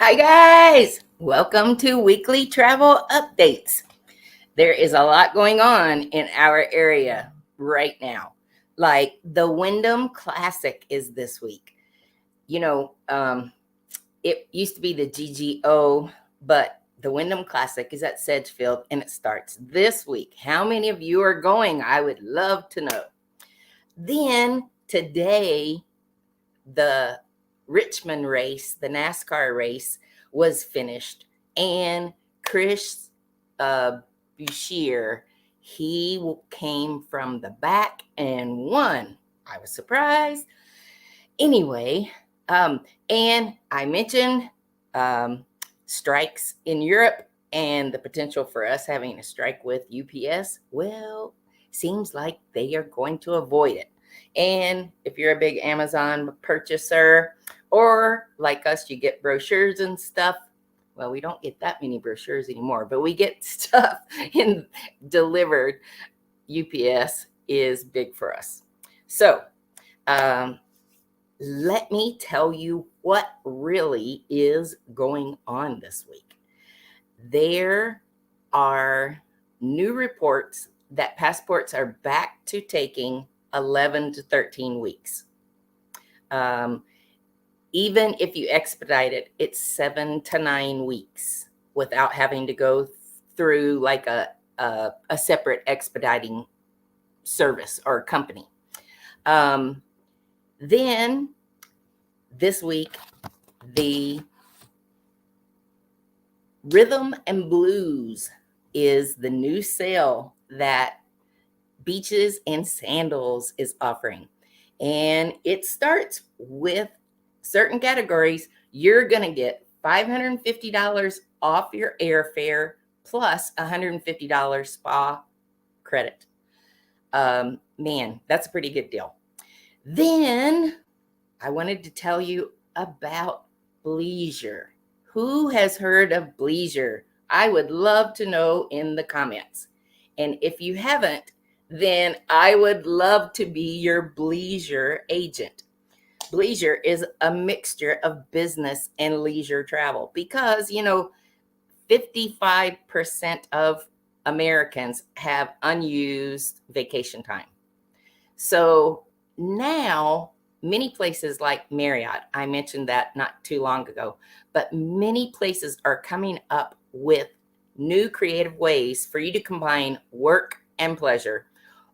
Hi, guys. Welcome to Weekly Travel Updates. There is a lot going on in our area right now. Like the Wyndham Classic is this week. You know, it used to be the GGO, but the Wyndham Classic is at Sedgefield and it starts this week. How many of you are going? I would love to know. Then today, the Richmond race, the NASCAR race, was finished, and Chris Bouchier, he came from the back and won. I was surprised. Anyway, and I mentioned strikes in Europe and the potential for us having a strike with UPS. Well, seems like they are going to avoid it. And if you're a big Amazon purchaser, or like us, you get brochures and stuff. Well, we don't get that many brochures anymore, but we get stuff delivered. UPS is big for us. So, let me tell you what really is going on this week. There are new reports that passports are back to taking 11 to 13 weeks. Even if you expedite it, it's 7 to 9 weeks without having to go through like a separate expediting service or company. Then this week, the Rhythm and Blues is the new sale that Beaches and Sandals is offering. And it starts with certain categories. You're going to get $550 off your airfare plus $150 spa credit. Man, that's a pretty good deal. Then I wanted to tell you about Bleisure. Who has heard of Bleisure? I would love to know in the comments. And if you haven't, then I would love to be your Bleisure agent. Bleisure is a mixture of business and leisure travel because, 55% of Americans have unused vacation time. So now many places like Marriott, I mentioned that not too long ago, but many places are coming up with new creative ways for you to combine work and pleasure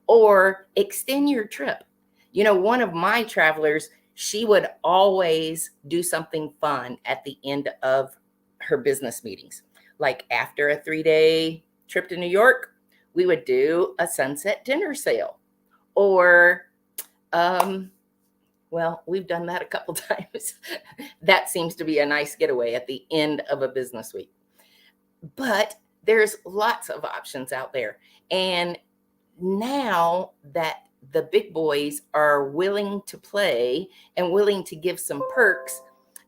or extend your trip. One of my travelers, she would always do something fun at the end of her business meetings. Like after a 3-day trip to New York, we would do a sunset dinner sale. Or, well, we've done that a couple times. That seems to be a nice getaway at the end of a business week. But there's lots of options out there. And now that the big boys are willing to play and willing to give some perks,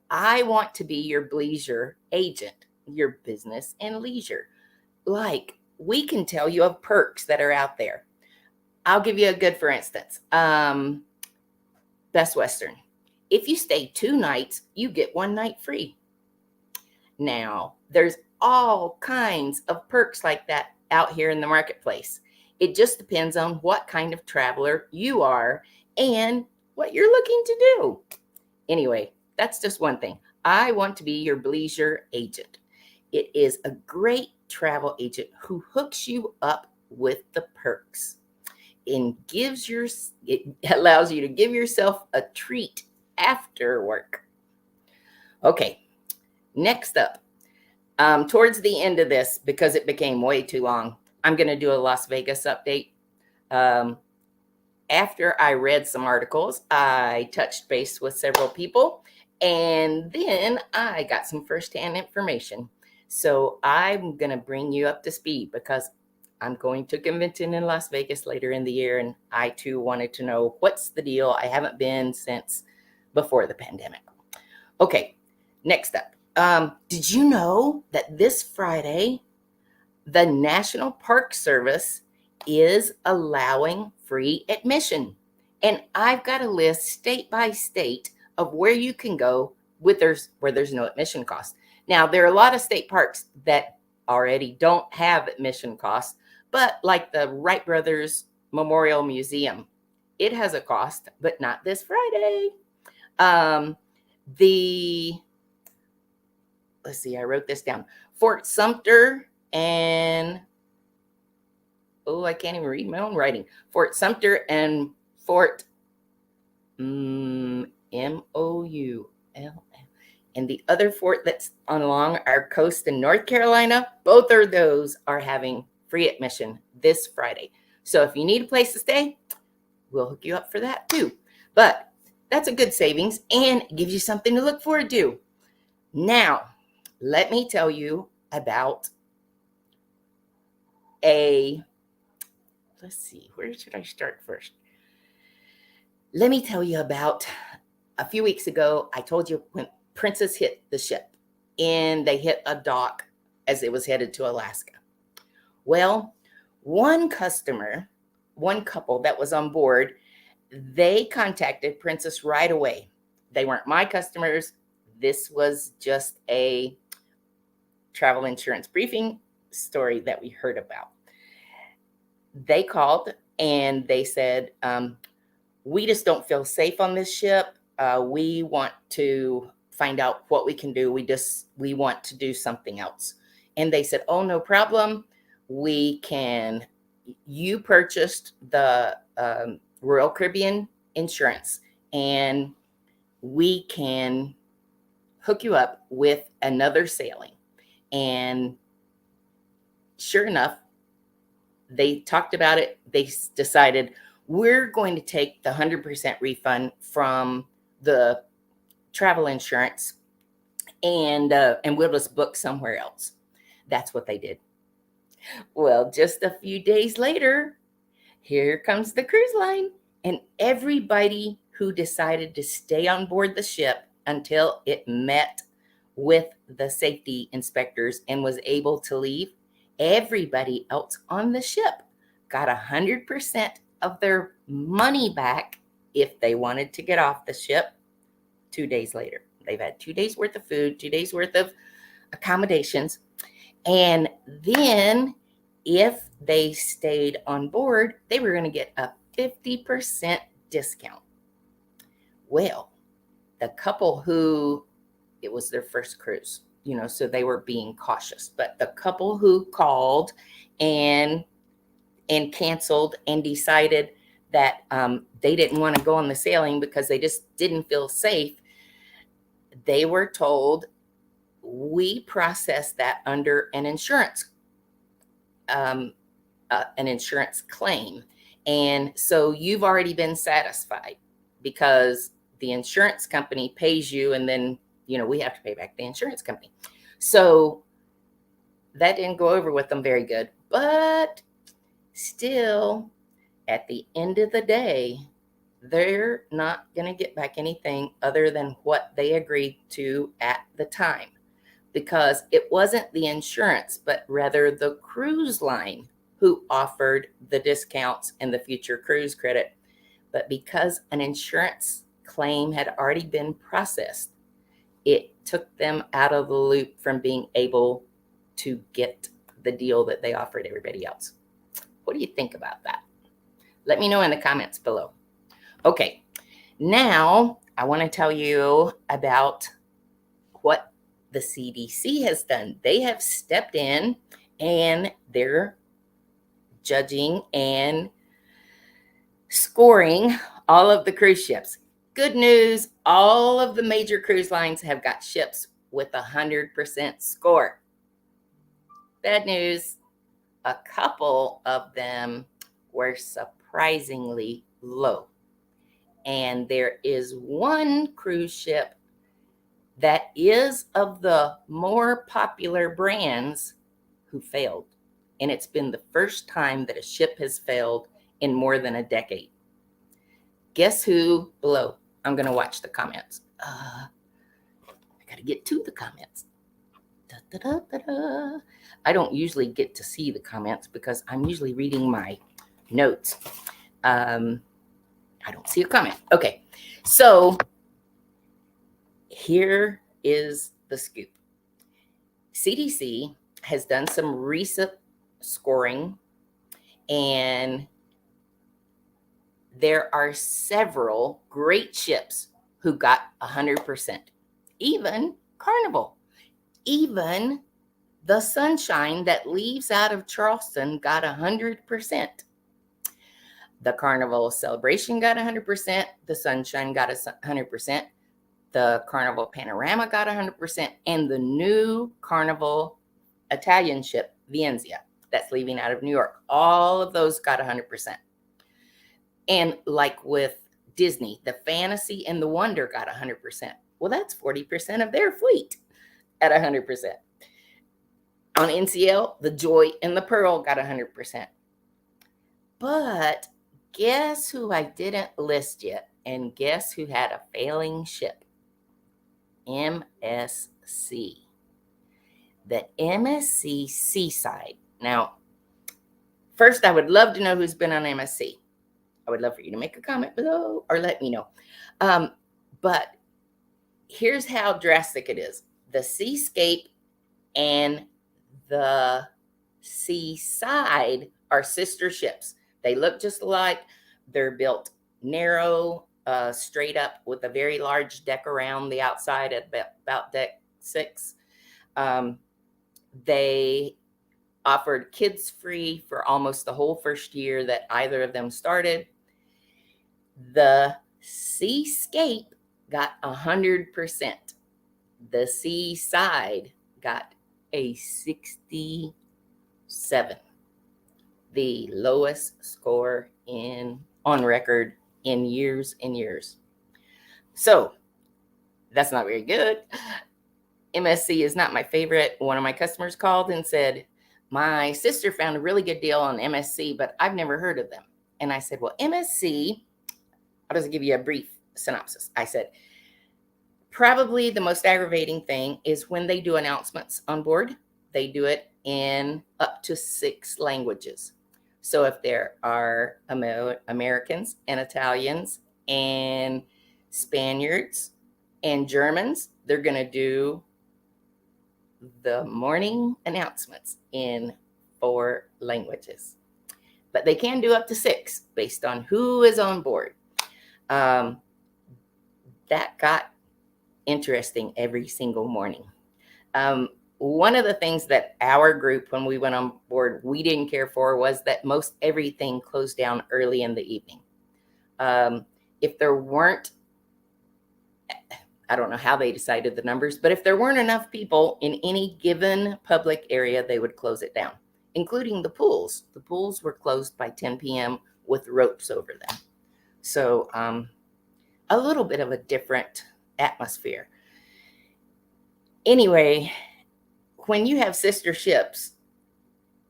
I want to be your Bleisure agent, your business and leisure. Like, we can tell you of perks that are out there. I'll give you a good, for instance, Best Western. If you stay 2 nights, you get 1 night free. Now, there's all kinds of perks like that out here in the marketplace. It just depends on what kind of traveler you are and what you're looking to do. Anyway, that's just one thing. I want to be your Bleisure agent. It is a great travel agent who hooks you up with the perks and it allows you to give yourself a treat after work. Okay, next up, towards the end of this, because it became way too long, I'm going to do a Las Vegas update. After I read some articles, I touched base with several people, and then I got some firsthand information. So I'm going to bring you up to speed because I'm going to a convention in Las Vegas later in the year, and I too wanted to know what's the deal. I haven't been since before the pandemic. Okay, next up. Did you know that this Friday, the National Park Service is allowing free admission? And I've got a list state by state of where you can go where there's no admission cost. Now, there are a lot of state parks that already don't have admission costs, but like the Wright Brothers Memorial Museum, it has a cost, but not this Friday. Let's see, I wrote this down. Fort Sumter and, I can't even read my own writing. Fort Sumter and Fort Moul. And the other fort that's along our coast in North Carolina, both of those are having free admission this Friday. So if you need a place to stay, we'll hook you up for that too. But that's a good savings and it gives you something to look forward to. Now, let me tell you about let's see, where should I start first? Let me tell you about a few weeks ago, I told you when Princess hit the ship and they hit a dock as it was headed to Alaska. Well, one couple that was on board, they contacted Princess right away. They weren't my customers. This was just a travel insurance briefing story that we heard about. They called and they said, we just don't feel safe on this ship. We want to find out what we can do. We want to do something else. And they said, oh, no problem. You purchased the Royal Caribbean insurance and we can hook you up with another sailing. And sure enough, they talked about it. They decided we're going to take the 100% refund from the travel insurance and we'll just book somewhere else. That's what they did. Well, just a few days later, here comes the cruise line, and everybody who decided to stay on board the ship until it met with the safety inspectors and was able to leave, everybody else on the ship got 100% of their money back if they wanted to get off the ship 2 days later. They've had 2 days worth of food, 2 days worth of accommodations. And then if they stayed on board, they were going to get a 50% discount. Well, the couple it was their first cruise, so they were being cautious. But the couple who called and canceled and decided that they didn't want to go on the sailing because they just didn't feel safe, they were told, we process that under an insurance claim. And so you've already been satisfied because the insurance company pays you and then, we have to pay back the insurance company. So that didn't go over with them very good, but still at the end of the day, they're not going to get back anything other than what they agreed to at the time, because it wasn't the insurance, but rather the cruise line who offered the discounts and the future cruise credit. But because an insurance claim had already been processed, it took them out of the loop from being able to get the deal that they offered everybody else. What do you think about that? Let me know in the comments below. Okay, now I want to tell you about what the CDC has done. They have stepped in and they're judging and scoring all of the cruise ships. Good news, all of the major cruise lines have got ships with 100% score. Bad news, a couple of them were surprisingly low. And there is one cruise ship that is of the more popular brands who failed. And it's been the first time that a ship has failed in more than a decade. Guess who below? I'm going to watch the comments. I got to get to the comments. Da, da, da, da, da. I don't usually get to see the comments because I'm usually reading my notes. I don't see a comment. Okay, so here is the scoop. CDC has done some recent scoring, and there are several great ships who got 100%. Even Carnival, even the Sunshine that leaves out of Charleston got 100%. The Carnival Celebration got 100%. The Sunshine got 100%. The Carnival Panorama got 100%. And the new Carnival Italian ship, Vienzia, that's leaving out of New York, all of those got 100%. And like with Disney, the Fantasy and the Wonder got 100%. Well, that's 40% of their fleet at 100%. On NCL, the Joy and the Pearl got 100%. But guess who I didn't list yet? And guess who had a failing ship? MSC. The MSC Seaside. Now, first, I would love to know who's been on MSC. I would love for you to make a comment below or let me know. But here's how drastic it is. The Seascape and the Seaside are sister ships. They look just alike. They're built narrow, straight up with a very large deck around the outside at about deck 6. They offered kids free for almost the whole first year that either of them started. The Seascape got 100%. The Seaside got a 67, the lowest score on record in years and years. So that's not very good. MSC is not my favorite. One of my customers called and said, my sister found a really good deal on MSC, but I've never heard of them. And I said, well, MSC, I'll just give you a brief synopsis. I said, probably the most aggravating thing is when they do announcements on board, they do it in up to 6 languages. So if there are Americans and Italians and Spaniards and Germans, they're going to do the morning announcements in 4 languages. But they can do up to 6 based on who is on board. That got interesting every single morning. One of the things that our group, when we went on board, we didn't care for was that most everything closed down early in the evening. If there weren't, I don't know how they decided the numbers, but if there weren't enough people in any given public area, they would close it down, including the pools. The pools were closed by 10 p.m. with ropes over them. So a little bit of a different atmosphere. Anyway, when you have sister ships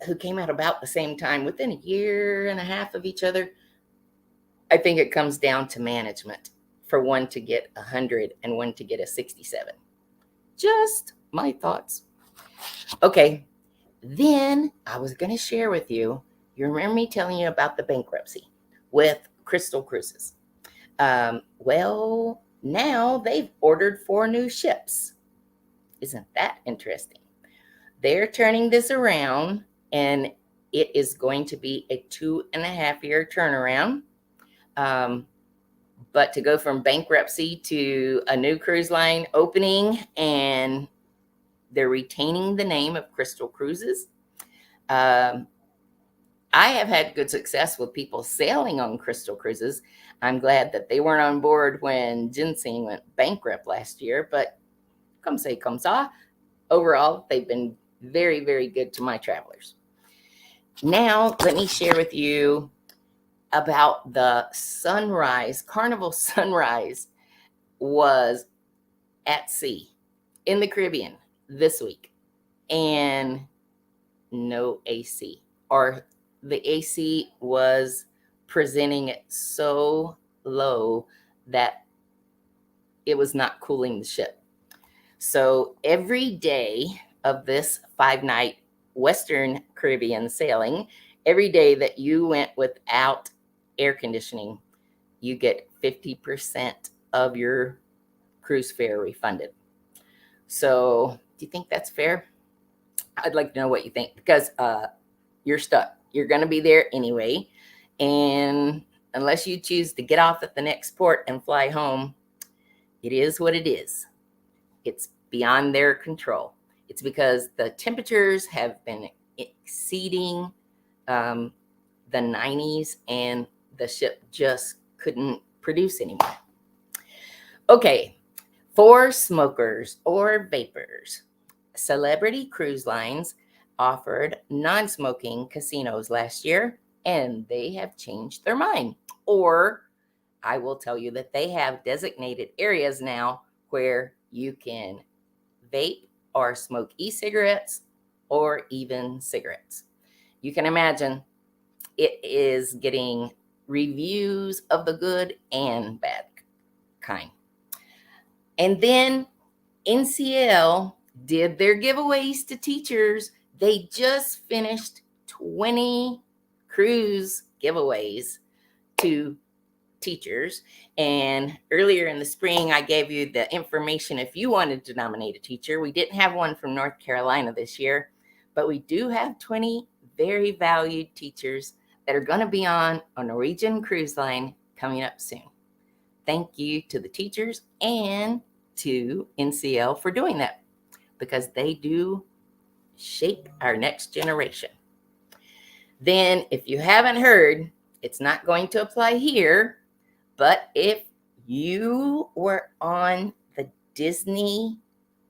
who came out about the same time, within a year and a half of each other, I think it comes down to management for one to get 100 and one to get a 67. Just my thoughts. Okay, then I was going to share with you, you remember me telling you about the bankruptcy with Crystal Cruises? Well, now they've ordered 4 new ships. Isn't that interesting? They're turning this around, and it is going to be a 2.5-year turnaround. But to go from bankruptcy to a new cruise line opening, and they're retaining the name of Crystal Cruises. I have had good success with people sailing on Crystal Cruises. I'm glad that they weren't on board when Ginseng went bankrupt last year, but comme ça, comme ça. Overall, they've been very, very good to my travelers. Now, let me share with you about the sunrise. Carnival Sunrise was at sea in the Caribbean this week, and no AC, or the AC was presenting it so low that it was not cooling the ship. So every day of this 5-night Western Caribbean sailing, every day that you went without air conditioning, you get 50% of your cruise fare refunded. So do you think that's fair? I'd like to know what you think, because you're stuck. You're going to be there anyway. And unless you choose to get off at the next port and fly home, it is what it is. It's beyond their control. It's because the temperatures have been exceeding the 90s, and the ship just couldn't produce anymore. Okay, for smokers or vapors, Celebrity Cruise Lines offered non-smoking casinos last year, and they have changed their mind. Or I will tell you that they have designated areas now where you can vape or smoke e-cigarettes or even cigarettes. You can imagine it is getting reviews of the good and bad kind. And then NCL did their giveaways to teachers. They just finished 20 cruise giveaways to teachers. And earlier in the spring, I gave you the information if you wanted to nominate a teacher. We didn't have one from North Carolina this year, but we do have 20 very valued teachers that are going to be on a Norwegian Cruise Line coming up soon. Thank you to the teachers and to NCL for doing that, because they do shape our next generation. Then, if you haven't heard, it's not going to apply here, but if you were on the Disney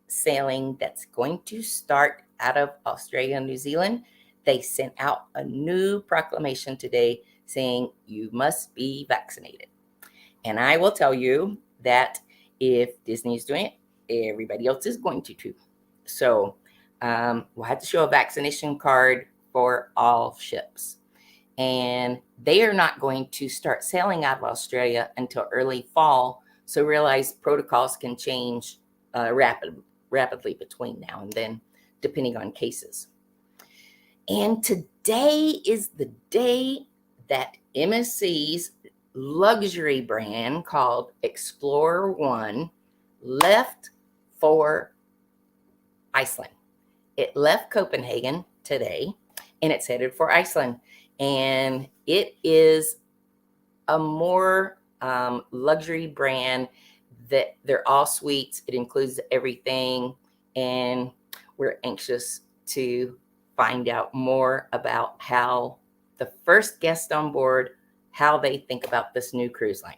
sailing that's going to start out of Australia and New Zealand, they sent out a new proclamation today saying you must be vaccinated. And I will tell you that if Disney is doing it, everybody else is going to too. So we'll have to show a vaccination card for all ships. And they are not going to start sailing out of Australia until early fall. So realize protocols can change rapidly between now and then, depending on cases. And today is the day that MSC's luxury brand called Explorer One left for Iceland. It left Copenhagen today, and it's headed for Iceland. And it is a more luxury brand that they're all suites. It includes everything. And we're anxious to find out more about how the first guest on board, how they think about this new cruise line.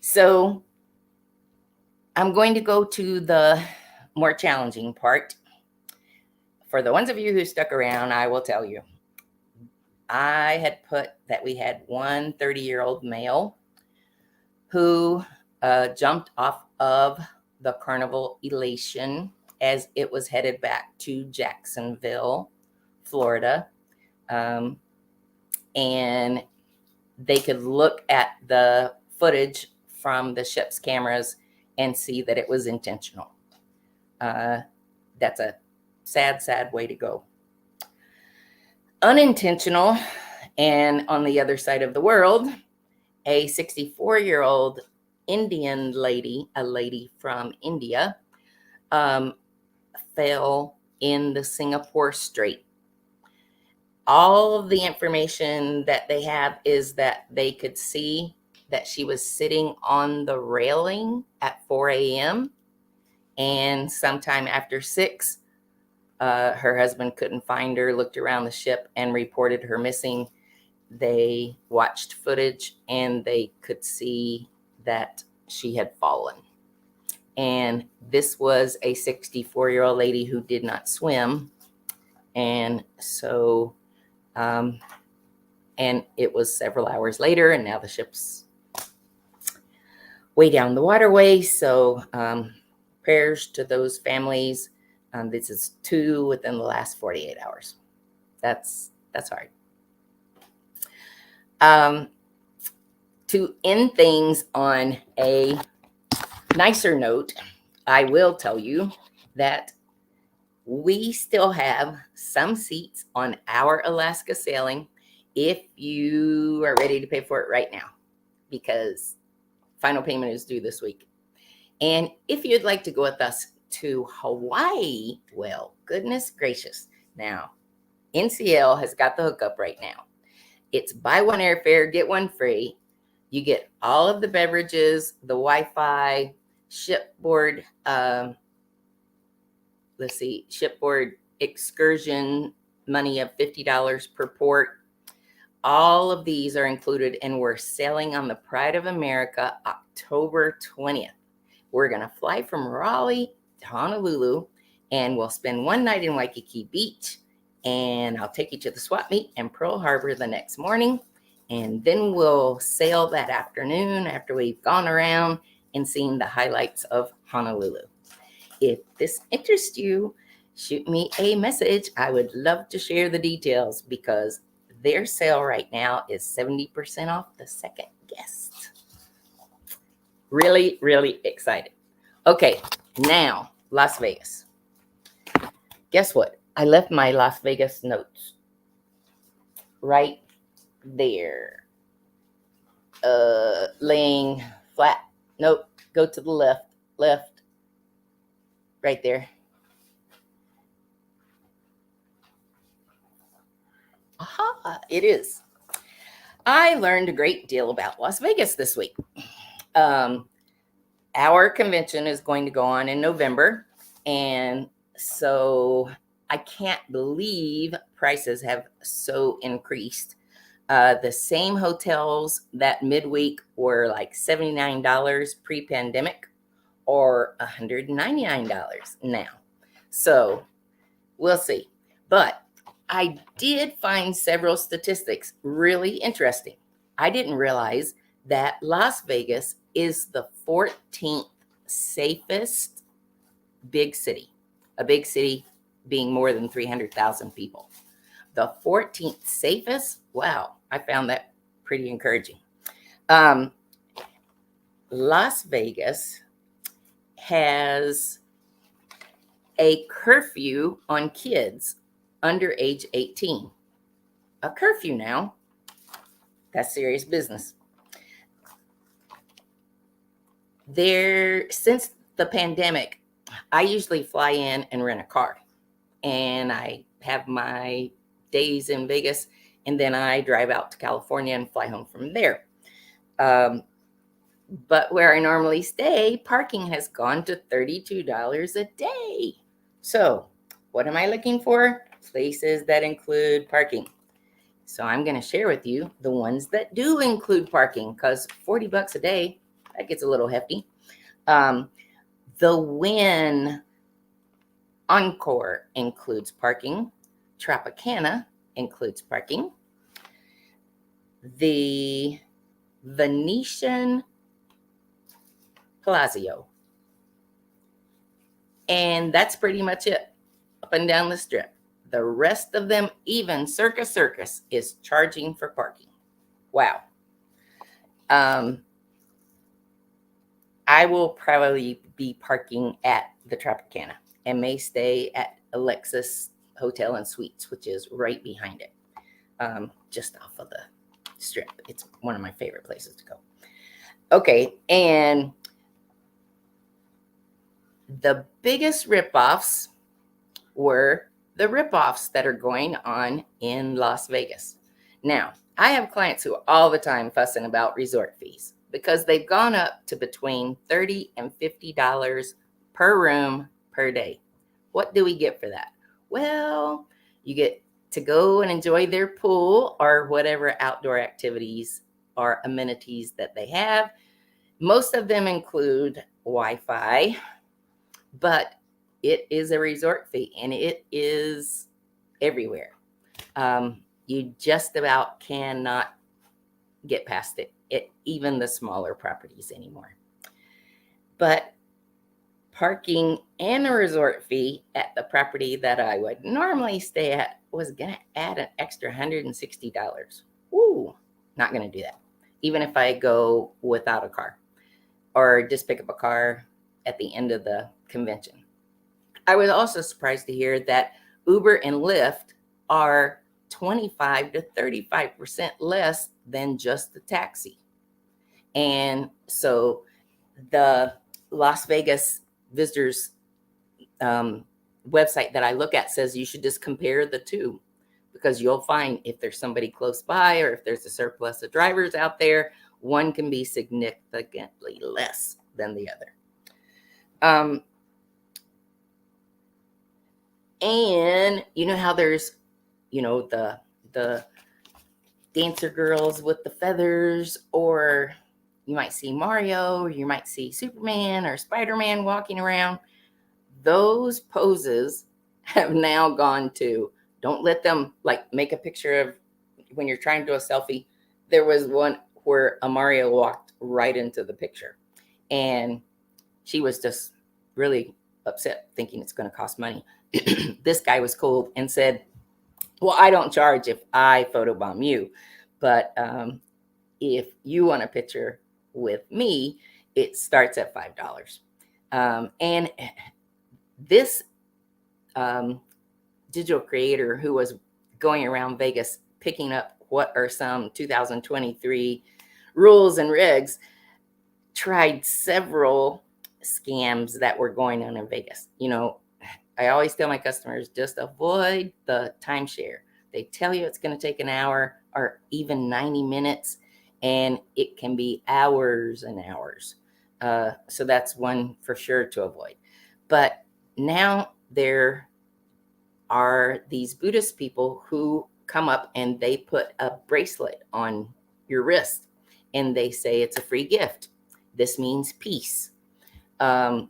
So I'm going to go to the more challenging part. For the ones of you who stuck around, I will tell you, I had put that we had one 30-year-old male who jumped off of the Carnival Elation as it was headed back to Jacksonville, Florida. And they could look at the footage from the ship's cameras and see that it was intentional. That's a sad, sad way to go. Unintentional, and on the other side of the world, a 64-year-old Indian lady, a lady from India, fell in the Singapore Strait. All of the information that they have is that they could see that she was sitting on the railing at 4 a.m. and sometime after 6, her husband couldn't find her, looked around the ship and reported her missing. They watched footage and they could see that she had fallen. And this was a 64-year-old lady who did not swim. And so, and it was several hours later, and now the ship's way down the waterway. So prayers to those families. This is 2 within the last 48 hours. That's hard. To end things on a nicer note, I will tell you that we still have some seats on our Alaska sailing if you are ready to pay for it right now, because final payment is due this week. And if you'd like to go with us, to Hawaii, well, goodness gracious. Now, NCL has got the hookup right now. It's buy one airfare, get one free. You get all of the beverages, the Wi-Fi, shipboard, shipboard excursion money of $50 per port. All of these are included, and we're sailing on the Pride of America October 20th. We're going to fly from Raleigh to Honolulu, and we'll spend one night in Waikiki Beach, and I'll take you to the swap meet in Pearl Harbor the next morning, and then we'll sail that afternoon after we've gone around and seen the highlights of Honolulu. If this interests you, shoot me a message. I would love to share the details because their sale right now is 70% off the second guest. Really, really excited. Okay, now Las Vegas. Guess what? I left my Las Vegas notes right there. Laying flat. Nope. Go to the left. Right there. Aha, it is. I learned a great deal about Las Vegas this week. Our convention is going to go on in November, and so I can't believe prices have so increased. The same hotels that midweek were like $79 pre-pandemic or $199 now. So we'll see. But I did find several statistics really interesting. I didn't realize that Las Vegas is the 14th safest big city, a big city being more than 300,000 people. The 14th safest? Wow, I found that pretty encouraging. Las Vegas has a curfew on kids under age 18. A curfew now. That's serious business. Since the pandemic, I usually fly in and rent a car. And I have my days in Vegas, and then I drive out to California and fly home from there. But where I normally stay, parking has gone to $32 a day. So what am I looking for? Places that include parking. So I'm going to share with you the ones that do include parking, because $40 a day, that gets a little hefty. The Wynn Encore includes parking. Tropicana includes parking. The Venetian Palazzo. And that's pretty much it up and down the strip. The rest of them, even Circus, is charging for parking. Wow. I will probably be parking at the Tropicana and may stay at Alexis Hotel and Suites, which is right behind it, just off of the strip. It's one of my favorite places to go. Okay, and the biggest ripoffs were the ripoffs that are going on in Las Vegas. Now, I have clients who are all the time fussing about resort fees because they've gone up to between $30 and $50 per room per day. What do we get for that? Well, you get to go and enjoy their pool or whatever outdoor activities or amenities that they have. Most of them include Wi-Fi, but it is a resort fee and it is everywhere. You just about cannot get past it at even the smaller properties anymore. But parking and a resort fee at the property that I would normally stay at was going to add an extra $160. Ooh, not going to do that. Even if I go without a car or just pick up a car at the end of the convention. I was also surprised to hear that Uber and Lyft are 25 to 35% less than just the taxi. And so the Las Vegas Visitors website that I look at says you should just compare the two, because you'll find if there's somebody close by or if there's a surplus of drivers out there, one can be significantly less than the other. And you know how there's, the dancer girls with the feathers, or you might see Mario, or you might see Superman or Spider-Man walking around. Those poses have now gone to, don't let them like make a picture of when you're trying to do a selfie. There was one where a Mario walked right into the picture, and she was just really upset, thinking it's going to cost money. This guy was cool and said, well, I don't charge if I photobomb you, but if you want a picture with me, it starts at $5. And this digital creator who was going around Vegas picking up what are some 2023 rules and regs tried several scams that were going on in Vegas. I always tell my customers, just avoid the timeshare. They tell you it's going to take an hour or even 90 minutes, and it can be hours and hours. So that's one for sure to avoid. But now there are these Buddhist people who come up and they put a bracelet on your wrist, and they say it's a free gift. This means peace. And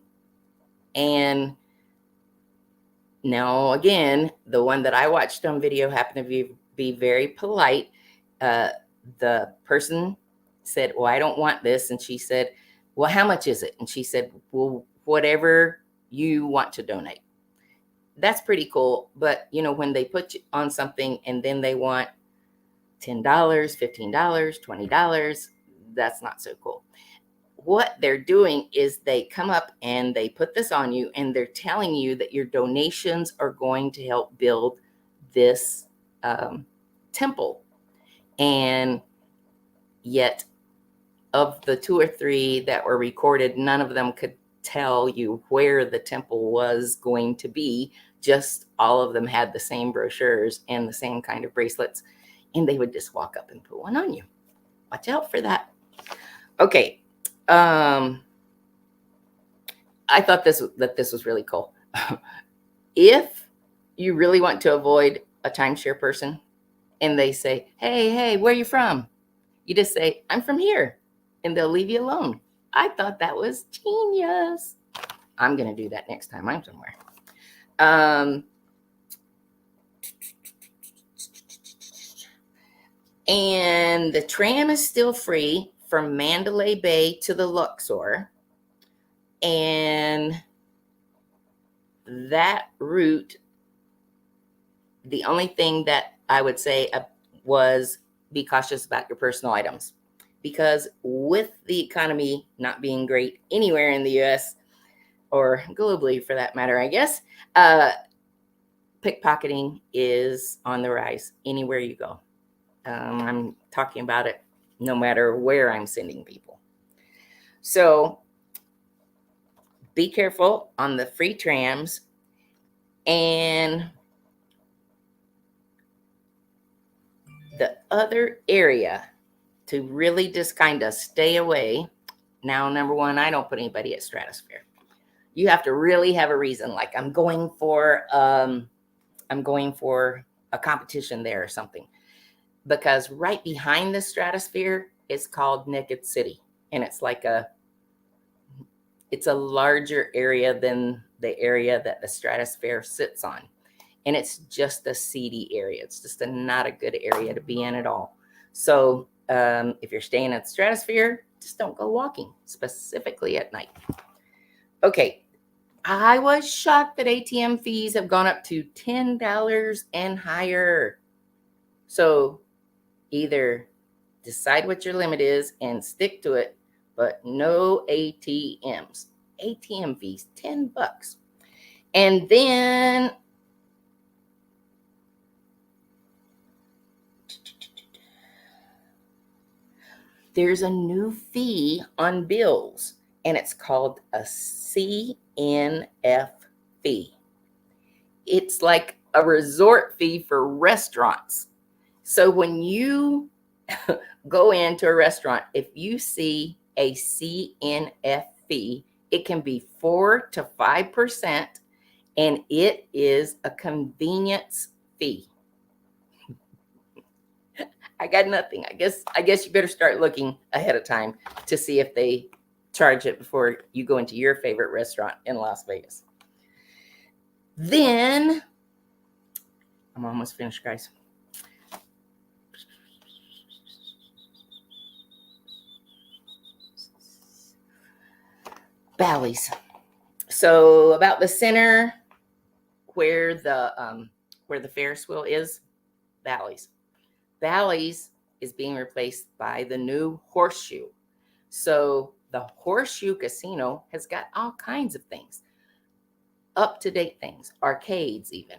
now, again, the one that I watched on video happened to be very polite. The person said, well, I don't want this. And she said, well, how much is it? And she said, well, whatever you want to donate. That's pretty cool. But, when they put you on something and then they want $10, $15, $20, that's not so cool. What they're doing is they come up and they put this on you, and they're telling you that your donations are going to help build this temple. And yet, of the 2 or 3 that were recorded, none of them could tell you where the temple was going to be. Just all of them had the same brochures and the same kind of bracelets, and they would just walk up and put one on you. Watch out for that. Okay. I thought this was really cool. If you really want to avoid a timeshare person and they say, hey, where are you from? You just say, I'm from here, and they'll leave you alone. I thought that was genius. I'm going to do that next time I'm somewhere. And the tram is still free from Mandalay Bay to the Luxor. And that route, the only thing that I would say was be cautious about your personal items, because with the economy not being great anywhere in the US or globally for that matter, I guess, pickpocketing is on the rise anywhere you go. I'm talking about it no matter where I'm sending people. So be careful on the free trams. And the other area to really just kind of stay away. Now, number one, I don't put anybody at Stratosphere. You have to really have a reason, like I'm going for a competition there or something. Because right behind the Stratosphere is called Naked City, and it's a larger area than the area that the Stratosphere sits on. And it's just a seedy area. It's just not a good area to be in at all. So if you're staying at the Stratosphere, just don't go walking, specifically at night. Okay. I was shocked that ATM fees have gone up to $10 and higher. So either decide what your limit is and stick to it, but no ATMs. ATM fees, $10. And then there's a new fee on bills, and it's called a CNF fee. It's like a resort fee for restaurants. So when you go into a restaurant, if you see a CNF fee, it can be 4 to 5%, and it is a convenience fee. I got nothing. I guess you better start looking ahead of time to see if they charge it before you go into your favorite restaurant in Las Vegas. Then I'm almost finished, guys. Bally's. So about the center where the Ferris wheel is, Bally's. Bally's is being replaced by the new Horseshoe. So the Horseshoe Casino has got all kinds of things, up-to-date things, arcades even.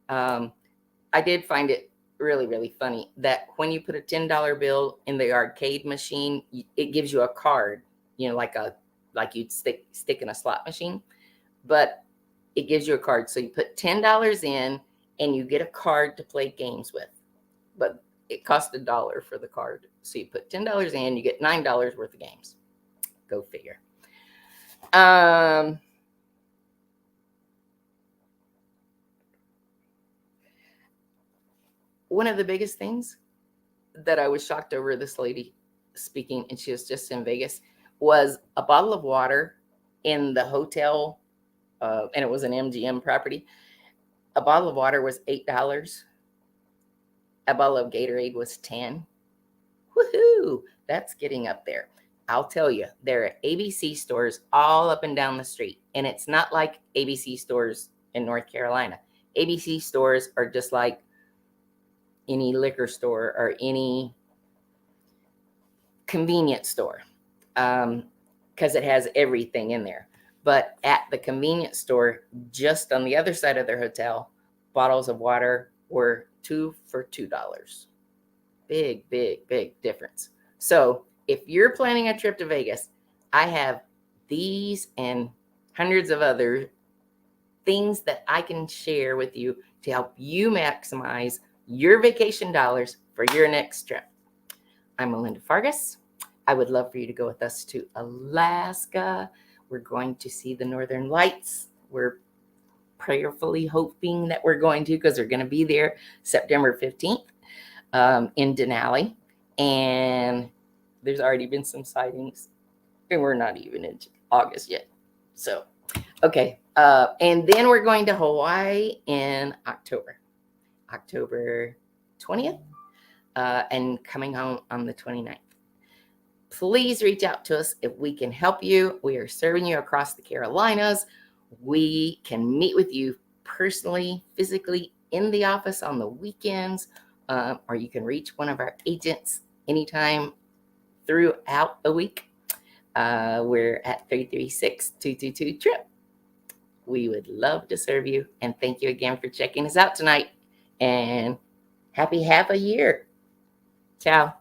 I did find it really, really funny that when you put a $10 bill in the arcade machine, it gives you a card, like you'd stick in a slot machine, but it gives you a card. So you put $10 in and you get a card to play games with, but it cost $1 for the card. So you put $10 in, you get $9 worth of games. Go figure. One of the biggest things that I was shocked over this lady speaking, and she was just in Vegas, was a bottle of water in the hotel, and it was an MGM property. A bottle of water was $8. A bottle of Gatorade was $10. Woohoo! That's getting up there. I'll tell you, there are ABC stores all up and down the street, and it's not like ABC stores in North Carolina. ABC stores are just like any liquor store or any convenience store, because it has everything in there. But at the convenience store, just on the other side of their hotel, bottles of water were 2 for $2. Big, big, big difference. So if you're planning a trip to Vegas, I have these and hundreds of other things that I can share with you to help you maximize your vacation dollars for your next trip. I'm Melinda Fargas. I would love for you to go with us to Alaska. We're going to see the Northern Lights. We're prayerfully hoping that we're going to, because we're going to be there September 15th in Denali. And there's already been some sightings, and we're not even in August yet. So, okay. And then we're going to Hawaii in October 20th, and coming home on the 29th. Please reach out to us if we can help you. We are serving you across the Carolinas. We can meet with you personally, physically in the office on the weekends, or you can reach one of our agents anytime throughout the week. We're at 336-222-TRIP. We would love to serve you. And thank you again for checking us out tonight. And happy half a year. Ciao.